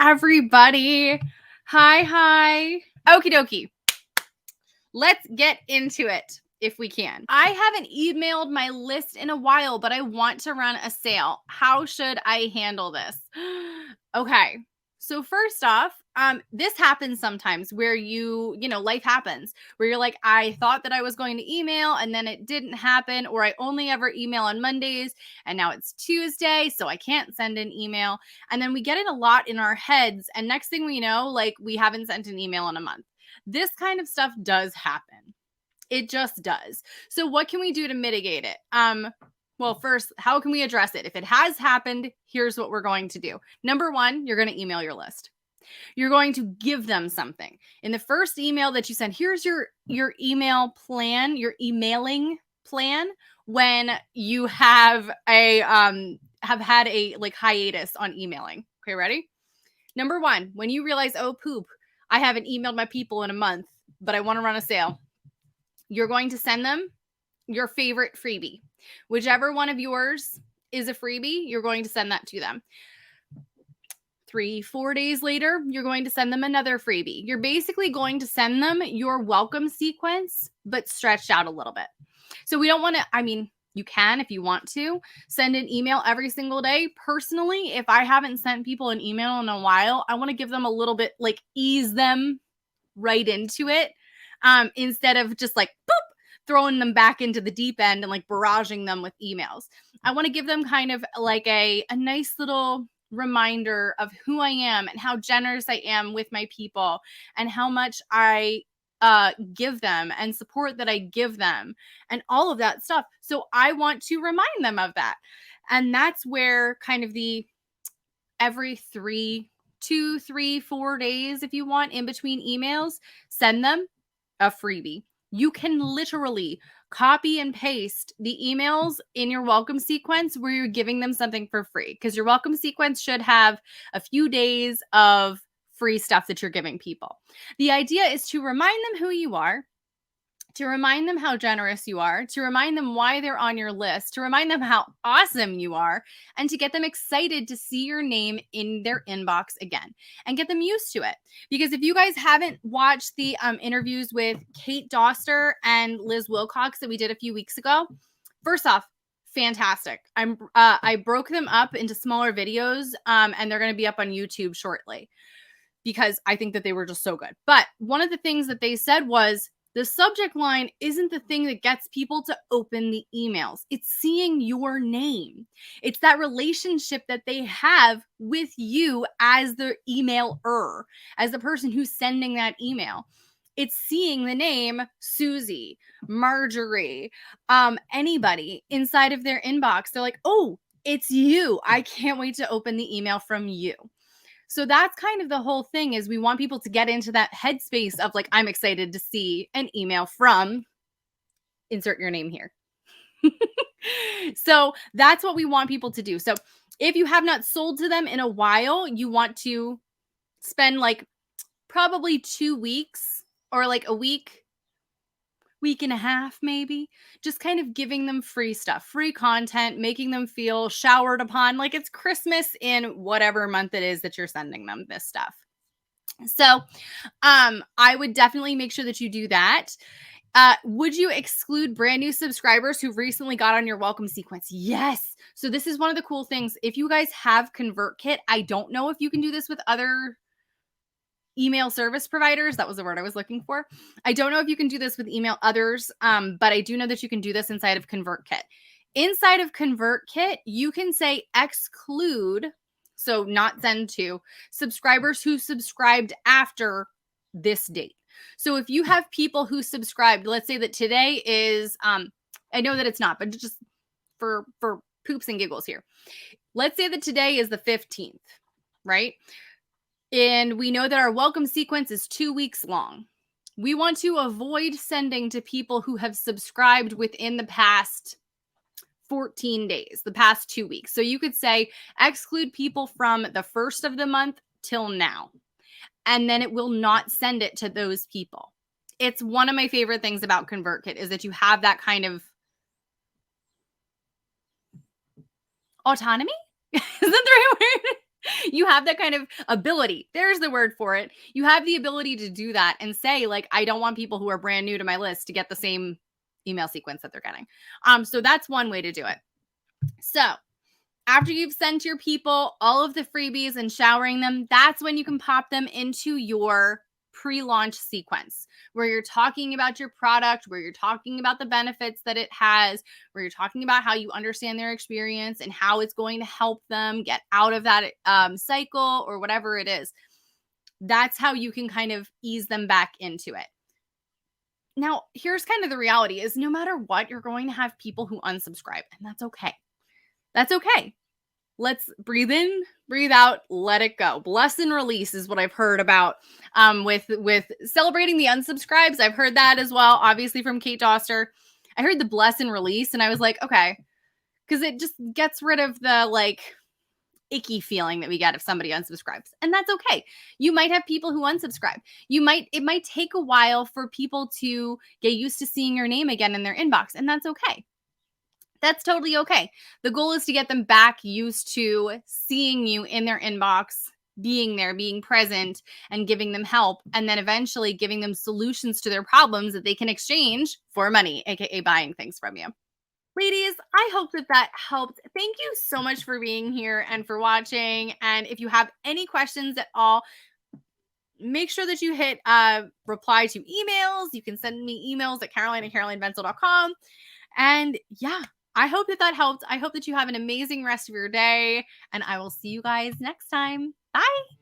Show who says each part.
Speaker 1: everybody. Hi. Okie dokie. Let's get into it if we can. I haven't emailed my list in a while, but I want to run a sale. How should I handle this? Okay. So first off, this happens sometimes where life happens where you're like, I thought that I was going to email and then it didn't happen, or I only ever email on Mondays and now it's Tuesday, so I can't send an email. And then we get it a lot in our heads. And next thing we know, like we haven't sent an email in a month. This kind of stuff does happen. It just does. So what can we do to mitigate it? Well, first, how can we address it? If it has happened, here's what we're going to do. Number one, you're going to email your list. You're going to give them something. In the first email that you send, here's your email plan, your emailing plan when you have had a like hiatus on emailing. Okay, ready? Number one, when you realize, oh poop, I haven't emailed my people in a month, but I want to run a sale. You're going to send them your favorite freebie. Whichever one of yours is a freebie, you're going to send that to them. 3-4 days later, you're going to send them another freebie. You're basically going to send them your welcome sequence, but stretched out a little bit. So we don't want to, you can if you want to send an email every single day. Personally, if I haven't sent people an email in a while, I want to give them a little bit, like ease them right into it. Instead of just like boop, throwing them back into the deep end and like barraging them with emails. I want to give them kind of like a nice little reminder of who I am and how generous I am with my people and how much I give them and support that I give them and all of that stuff. So I want to remind them of that. And that's where kind of the every 2, 3, 4 days, if you want, in between emails, send them a freebie. You can literally copy and paste the emails in your welcome sequence where you're giving them something for free, because your welcome sequence should have a few days of free stuff that you're giving people. The idea is to remind them who you are, to remind them how generous you are, to remind them why they're on your list, to remind them how awesome you are, and to get them excited to see your name in their inbox again and get them used to it. Because if you guys haven't watched the interviews with Kate Doster and Liz Wilcox that we did a few weeks ago, first off, fantastic. I broke them up into smaller videos and they're going to be up on YouTube shortly because I think that they were just so good. But one of the things that they said was, the subject line isn't the thing that gets people to open the emails. It's seeing your name. It's that relationship that they have with you as the emailer, as the person who's sending that email. It's seeing the name Susie, Marjorie, anybody inside of their inbox. They're like, oh, it's you. I can't wait to open the email from you. So that's kind of the whole thing, is we want people to get into that headspace of like, I'm excited to see an email from, insert your name here. So that's what we want people to do. So if you have not sold to them in a while, you want to spend like probably 2 weeks or like a week and a half, maybe, just kind of giving them free stuff, free content, making them feel showered upon like it's Christmas in whatever month it is that you're sending them this stuff. So I would definitely make sure that you do that. Would you exclude brand new subscribers who recently got on your welcome sequence? Yes. So this is one of the cool things. If you guys have ConvertKit, I don't know if you can do this with other email service providers. That was the word I was looking for. I don't know if you can do this with email others, but I do know that you can do this inside of ConvertKit. Inside of ConvertKit, you can say exclude, so not send to, subscribers who subscribed after this date. So if you have people who subscribed, let's say that today is, I know that it's not, but just for poops and giggles here. Let's say that today is the 15th, right? And we know that our welcome sequence is 2 weeks long. We want to avoid sending to people who have subscribed within the past 14 days, the past 2 weeks. So you could say exclude people from the first of the month till now. And then it will not send it to those people. It's one of my favorite things about ConvertKit is that you have that kind of autonomy. Is that the right word? You have that kind of ability. There's the word for it. You have the ability to do that and say, like, I don't want people who are brand new to my list to get the same email sequence that they're getting. So that's one way to do it. So after you've sent your people all of the freebies and showering them, that's when you can pop them into your pre-launch sequence where you're talking about your product, where you're talking about the benefits that it has, where you're talking about how you understand their experience and how it's going to help them get out of that cycle or whatever it is. That's how you can kind of ease them back into it. Now, here's kind of the reality is no matter what, you're going to have people who unsubscribe, and that's okay. That's okay. Let's breathe in, breathe out, let it go. Bless and release is what I've heard about with celebrating the unsubscribes. I've heard that as well, obviously from Kate Doster. I heard the bless and release, and I was like, okay, because it just gets rid of the like icky feeling that we get if somebody unsubscribes. And that's okay. You might have people who unsubscribe. It might take a while for people to get used to seeing your name again in their inbox, and that's okay. That's totally okay. The goal is to get them back used to seeing you in their inbox, being there, being present, and giving them help, and then eventually giving them solutions to their problems that they can exchange for money, aka buying things from you. Ladies, I hope that helped. Thank you so much for being here and for watching. And if you have any questions at all, make sure that you hit reply to emails. You can send me emails at caroline@carolinevencil.com. And yeah, I hope that helped. I hope that you have an amazing rest of your day, and I will see you guys next time. Bye.